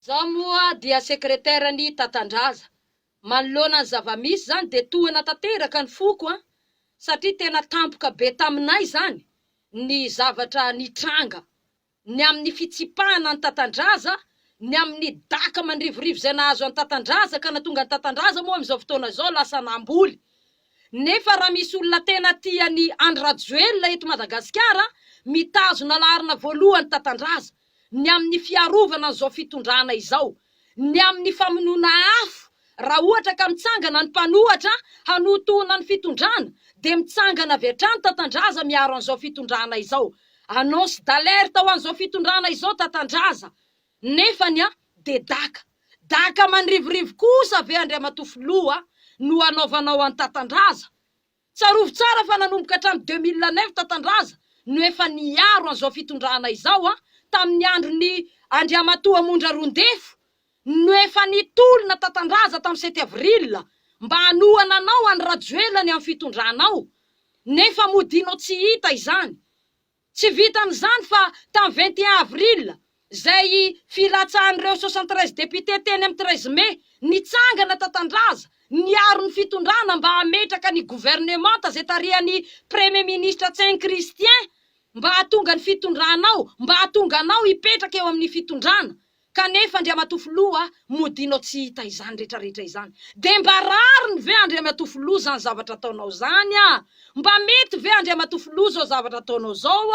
Zaho moa dia sekretera ny Tatandraza. Manoloana ny zava-misy zany de tohana tanteraka ny foko satria tena tampoka be taminay zany ny zavatra nitranga ny amin'ny fitsipahana ny Tatandraza, ny amin'ny daka mandrivorivo zay nahazo any Tatandraza ka nahatonga ny Tatandraza moa am'izao fotoana zao lasa namboly. Nefa raha misy olona tena tia ny Andry Rajoelina eto Madagasikara, mitazona laharana voalohany Tatandraza, ny amin'ny fiarovana an'izao fitondrana izao, ny amin'ny famonoana afo. Raha ohatra ka mitsangana ny mpanohatra hanotoana ny fitondrana, de mitsangana avy hatrany Tatandraza miaro an'izao fitondrana izao. Annonce d'alerte ho an'izao fitondrana izao Tatandraza. Nefany de daka mandrivorivo kosa ave Andriamatofilo no anaovanao an'ny Tatandraza. Tsarovo tsara fa nanomboka hatramin'ny 2009 Tatandraza no efa niaro an'izao fitondrana izao tamin'ny andron'ny Andriamatoa Mondra Rondefo, no efa nitolona Tatandraza tamin'ny 7 avril mba hanohana anao any Rajoelina ny amin'ny fitondranao. Nefa modinao tsy hita izany. Tsy vita am'izany fa tamin'ny 21 avril zay filatsahan'ireo 73 député teny amin'ny 13 mai nitsangana Tatandraza, niaro ny fitondrana mba hametraka ny gouvernement zay tarihan'ny premier ministre Tsain Christien, mba hahatonga ny fitondranao, mba hahatonga anao hipetraka eo amin'ny fitondrana. Kanefa Andriamatofilo modinao tsy hita izany rehetrarehetra izany. De mba rariny ve Andriamatofilo zany zavatra ataonao zany mba mety ve Andriamatofilo zao zavatra ataonao zao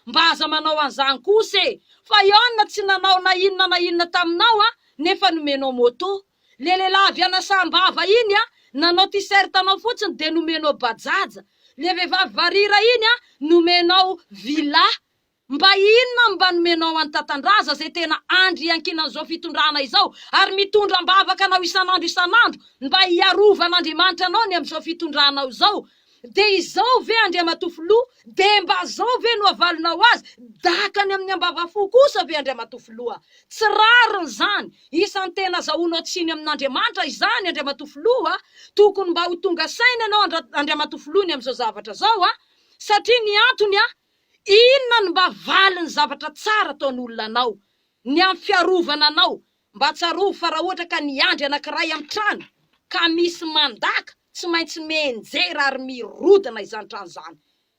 mba aza manao an'izany kosa fa iona tsy nanao na inona taminao nefa nomenao moto. Le lehilahy avy anasambava iny nanao t-shirt anao fotsiny de nomenao bajaja. Le vehivavy varira iny nomenao villa. Mba inona mba nomenao any Tatandraza zay tena andry ankinan'izao fitondrana izao, ary mitondra mbavaka anao isanandro mba hiarovan'Andriamanitra anao ny am'izao fitondranao zao. De izao ve Andriamatofilo, de mba zao ve no avalinao azy, dakany amin'ny ambavafo kosa ve Andriamatofilo. Tsy rariny zany, isan'ny tena zahoanao tsiny amin'Andriamanitra izany Andriamatofilo tokony mba ho tonga saina anao Andriamatofilo ny am'izao zavatra zao satria ny antony inona ny mba valiny zavatra tsara ataon'olona anao, ny amin'ny fiarovana anao, mba tsarovo fa raha ohatra ka niandry anankiray amin'ny trano, ka misy mandaka, tsy maintsy menjera ary mirodana izany trano zany.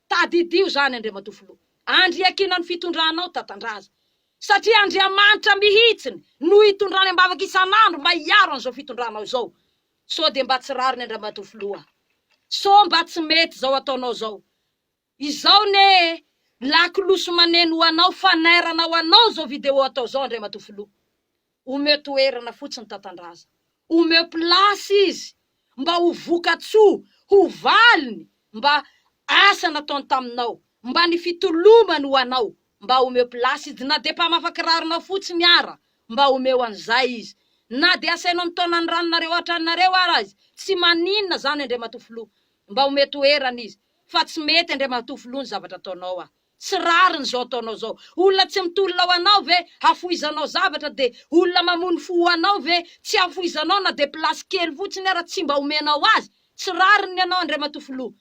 Tadidio zany Andriamatofilo. Andry ankinan'ny fitondranao Tatandraza. Satria Andriamanitra mihitsiny no hitondrany ambavaka isanandro mba hiaro an'izao fitondranao zao. So de mba tsy rariny Andriamatofilo. So mba tsy mety zao ataonao zao. Izao ne lakiloso maneno anao, faneranao anao zao video atao zao Andriamatofilo. Omeo toerana fotsiny Tatandraza. Omeo plasy izy mba ho vokatsoa, ho valiny, mba asa nataony taminao, mba ny fitolomany ho anao, mba omeo plasy izy, na de mpamafakiraronao fotsiny ara, mba omeo an'izay izy. Na de asainao mitona ny ranonareo atranareo ara izy, tsy maninona zany Andriamatofilo, mba omeo toerana izy. Fa tsy mety Andriamatofilo ny zavatra ataonao Tsy rariny zao ataonao zao. Olona tsy mitolona ho anao ve hafoizanao zavatra, de olona mamono fo anao ve tsy hafoizanao na de plasy kely fotsiny ara tsy mba omenao azy. Tsy rariny anao Andriamatofilo.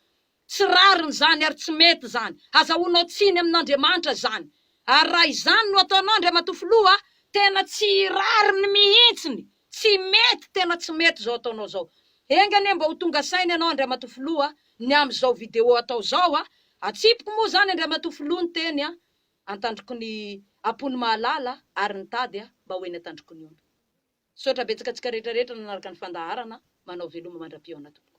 Tsy rariny zany ary tsy mety zany. Azahoanao tsiny amin'Andriamanitra zany. Ary raha izany no ataonao Andriamatofilo tena tsy rariny mihitsiny. Tsy mety, tena tsy mety zao ataonao zao. Engane mba ho tonga saina anao Andriamatofilo ny am'izao video atao zao atsipiko moa zany Andriamatofilo ny teny antandriko ny ampony mahalala ary ny tady mba hoeny atandriko ny omby. Sotra betsaka atsika rehetrarehetra nanaraka ny fandaharana, manao veloma mandram-pionatompoko.